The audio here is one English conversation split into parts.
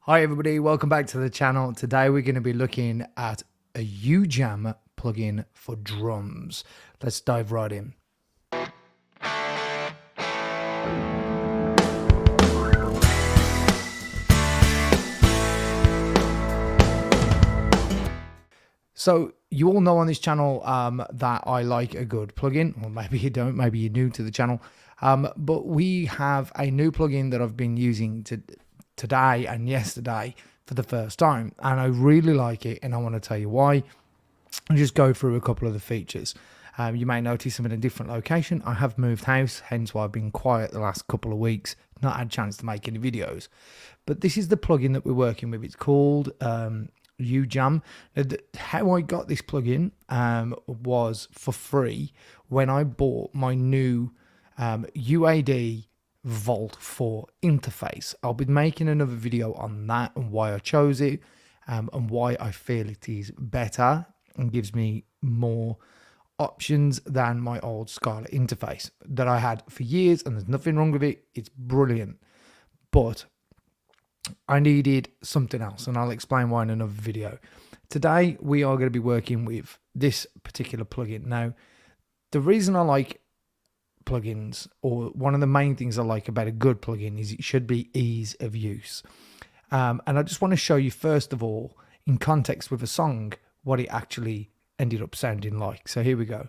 Hi everybody, welcome back to the channel. Today we're going to be looking at a Ujam plugin for drums. Let's dive right in. So you all know on this channel that I like a good plugin, or maybe you don't, maybe you're new to the channel. But we have a new plugin that I've been using today and yesterday for the first time, and I really like it, and I want to tell you why. I'll just go through a couple of the features. You may notice I'm in a different location. I have moved house, hence why I've been quiet the last couple of weeks, not had a chance to make any videos. But this is the plugin that we're working with. It's called Ujam. How I got this plugin was for free when I bought my new UAD Vault 4 interface. I'll be making another video on that and why I chose it and why I feel it is better and gives me more options than my old Scarlett interface that I had for years, and there's nothing wrong with it. It's brilliant, but I needed something else, and I'll explain why in another video. Today we are going to be working with this particular plugin. Now, the reason I like plugins, or one of the main things I like about a good plugin, is it should be ease of use. And I just want to show you first of all, in context with a song, what it actually ended up sounding like. So here we go.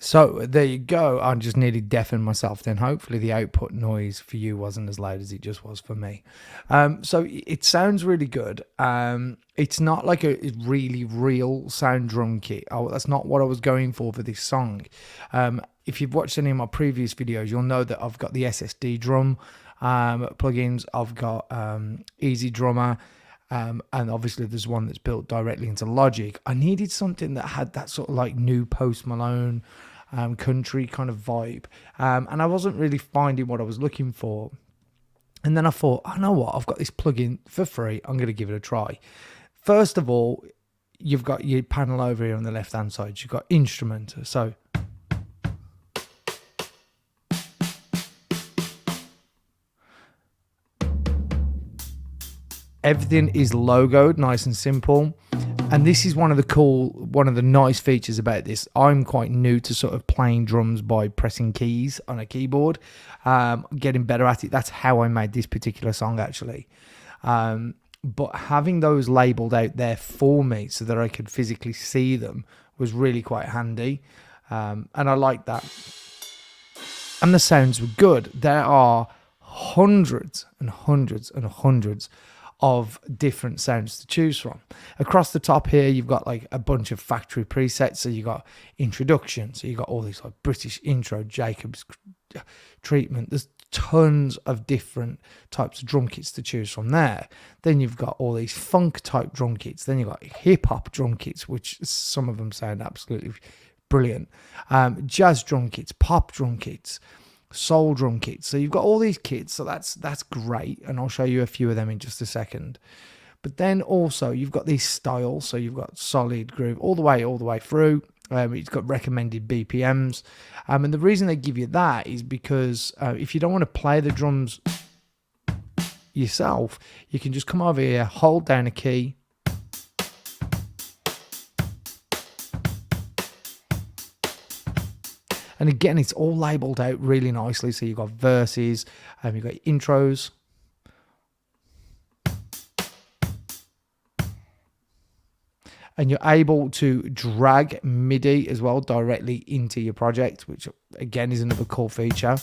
So there you go. I just nearly deafened myself then. Hopefully the output noise for you wasn't as loud as it just was for me. So it sounds really good. It's not like a really real sound drum kit. Oh, that's not what I was going for this song. If you've watched any of my previous videos, you'll know that I've got the SSD drum plugins. I've got Easy Drummer. And obviously there's one that's built directly into Logic. I needed something that had that sort of like new Post Malone country kind of vibe, and I wasn't really finding what I was looking for. And then I thought, I know what, I've got this plugin for free, I'm going to give it a try. First of all, you've got your panel over here on the left hand side. You've got instrument, so everything is logoed nice and simple. And this is one of the nice features about this. I'm quite new to sort of playing drums by pressing keys on a keyboard, getting better at it. That's how I made this particular song actually. But having those labeled out there for me so that I could physically see them was really quite handy. And I like that. And the sounds were good. There are hundreds and hundreds and hundreds of different sounds to choose from. Across the top here, you've got like a bunch of factory presets. So you got introduction, so you got all these like British intro, Jacob's treatment. There's tons of different types of drum kits to choose from there. Then you've got all these funk type drum kits. Then you've got hip hop drum kits, which some of them sound absolutely brilliant. Jazz drum kits, pop drum kits, soul drum kits. So you've got all these kits, so that's great, and I'll show you a few of them in just a second. But then also you've got these styles, so you've got solid, groove, all the way through. It's got recommended BPMs, and the reason they give you that is because if you don't want to play the drums yourself, you can just come over here, hold down a key, and again, it's all labeled out really nicely. So you've got verses, you've got intros. And you're able to drag MIDI as well directly into your project, which again is another cool feature.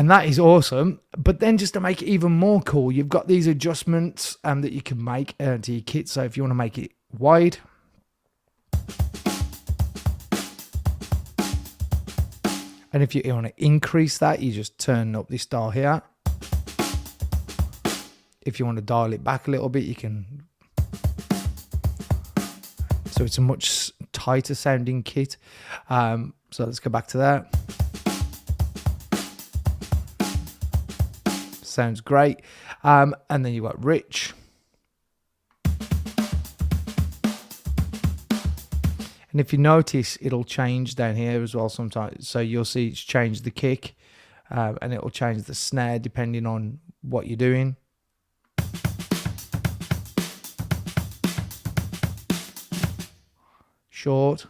And that is awesome. But then just to make it even more cool, you've got these adjustments that you can make to your kit. So if you want to make it wide, and if you want to increase that, you just turn up this dial here. If you want to dial it back a little bit, you can. So it's a much tighter sounding kit. So let's go back to that. Sounds great. And then you've got rich. And if you notice, it'll change down here as well sometimes. So you'll see it's changed the kick, and it'll change the snare depending on what you're doing. Short.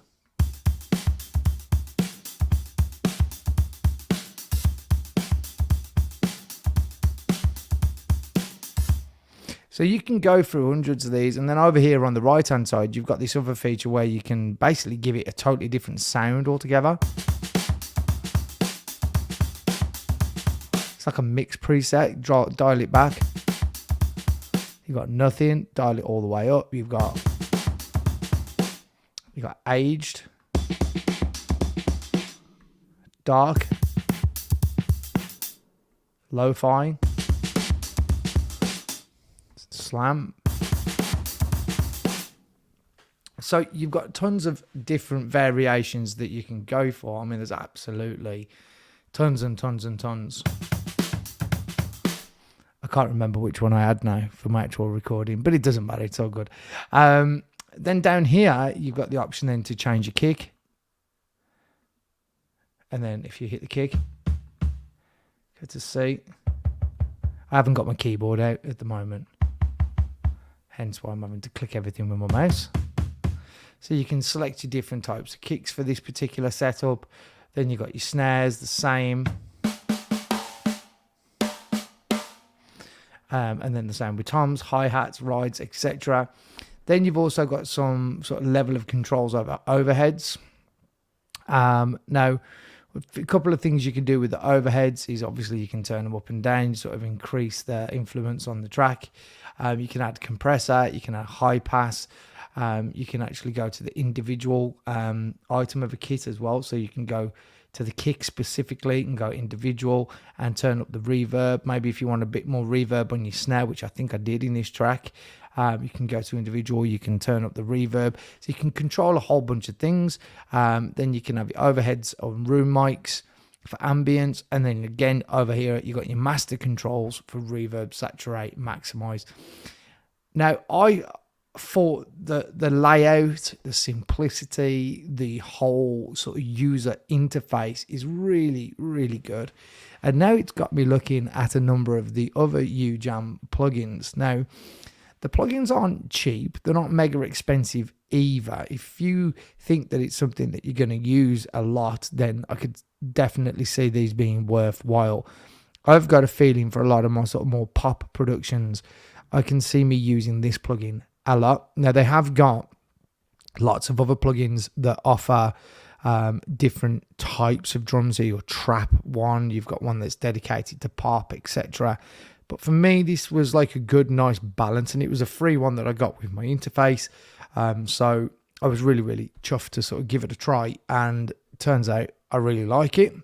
So you can go through hundreds of these, and then over here on the right hand side you've got this other feature where you can basically give it a totally different sound altogether. It's like a mix preset. Dial it back. You've got nothing. Dial it all the way up. You've got aged, dark, lo-fi, slam. So you've got tons of different variations that you can go for. I mean, there's absolutely tons and tons and tons. I can't remember which one I had now for my actual recording, but it doesn't matter. It's all good. Then down here, you've got the option then to change your kick. And then if you hit the kick, go to C. I haven't got my keyboard out at the moment. Hence why I'm having to click everything with my mouse. So you can select your different types of kicks for this particular setup. Then you've got your snares, the same. And then the same with toms, hi-hats, rides, etc. Then you've also got some sort of level of controls over overheads. Now, a couple of things you can do with the overheads is obviously you can turn them up and down, sort of increase their influence on the track. You can add compressor, you can add high pass. You can actually go to the individual item of a kit as well. So you can go to the kick specifically and go individual and turn up the reverb. Maybe if you want a bit more reverb on your snare, which I think I did in this track, you can go to individual, you can turn up the reverb. So you can control a whole bunch of things. Then you can have your overheads on room mics for ambience. And then again, over here, you got your master controls for reverb, saturate, maximize. Now, I thought the layout, the simplicity, the whole sort of user interface is really, really good. And now it's got me looking at a number of the other Ujam plugins. Now, the plugins aren't cheap. They're not mega expensive either. If you think that it's something that you're going to use a lot, then I could definitely see these being worthwhile. I've got a feeling for a lot of my sort of more pop productions, I can see me using this plugin a lot. Now, they have got lots of other plugins that offer different types of drums. So your trap one, you've got one that's dedicated to pop, etc. But for me, this was like a good, nice balance, and it was a free one that I got with my interface. So I was really, really chuffed to sort of give it a try, and it turns out I really like it.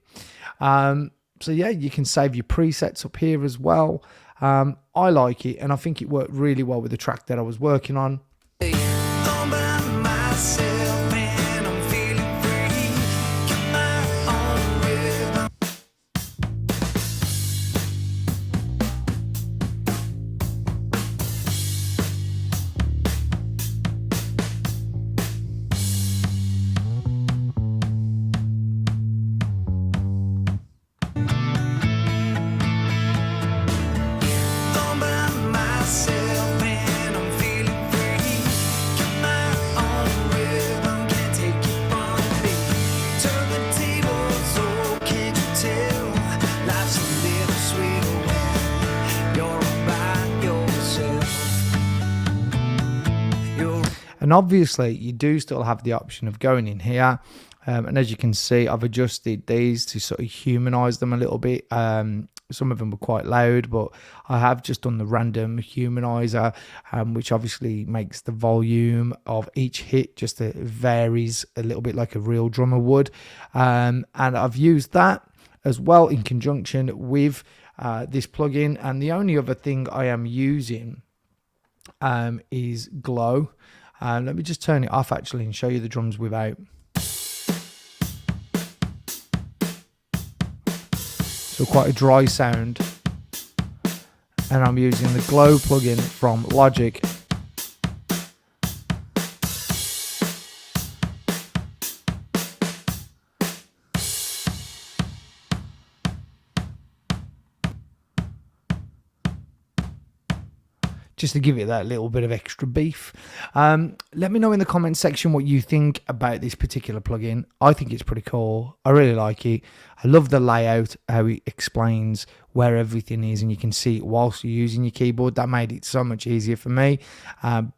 So yeah, you can save your presets up here as well. I like it, and I think it worked really well with the track that I was working on. And obviously, you do still have the option of going in here And as you can see, I've adjusted these to sort of humanize them a little bit. Some of them were quite loud, but I have just done the random humanizer, which obviously makes the volume of each hit just varies a little bit like a real drummer would. And I've used that as well in conjunction with this plugin. And the only other thing I am using is Glow. Let me just turn it off actually and show you the drums without. So quite a dry sound, and I'm using the Glow plugin from Logic. Just to give it that little bit of extra beef. Let me know in the comment section what you think about this particular plugin. I think it's pretty cool. I really like it. I love the layout, how it explains where everything is, and you can see it whilst you're using your keyboard. That made it so much easier for me.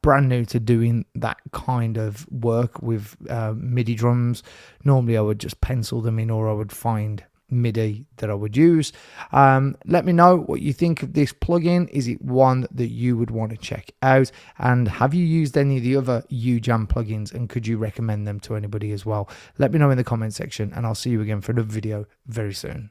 Brand new to doing that kind of work with MIDI drums. Normally I would just pencil them in, or I would find MIDI that I would use. Let me know what you think of this plugin. Is it one that you would want to check out? And have you used any of the other Ujam plugins, and could you recommend them to anybody as well? Let me know in the comment section, and I'll see you again for another video very soon.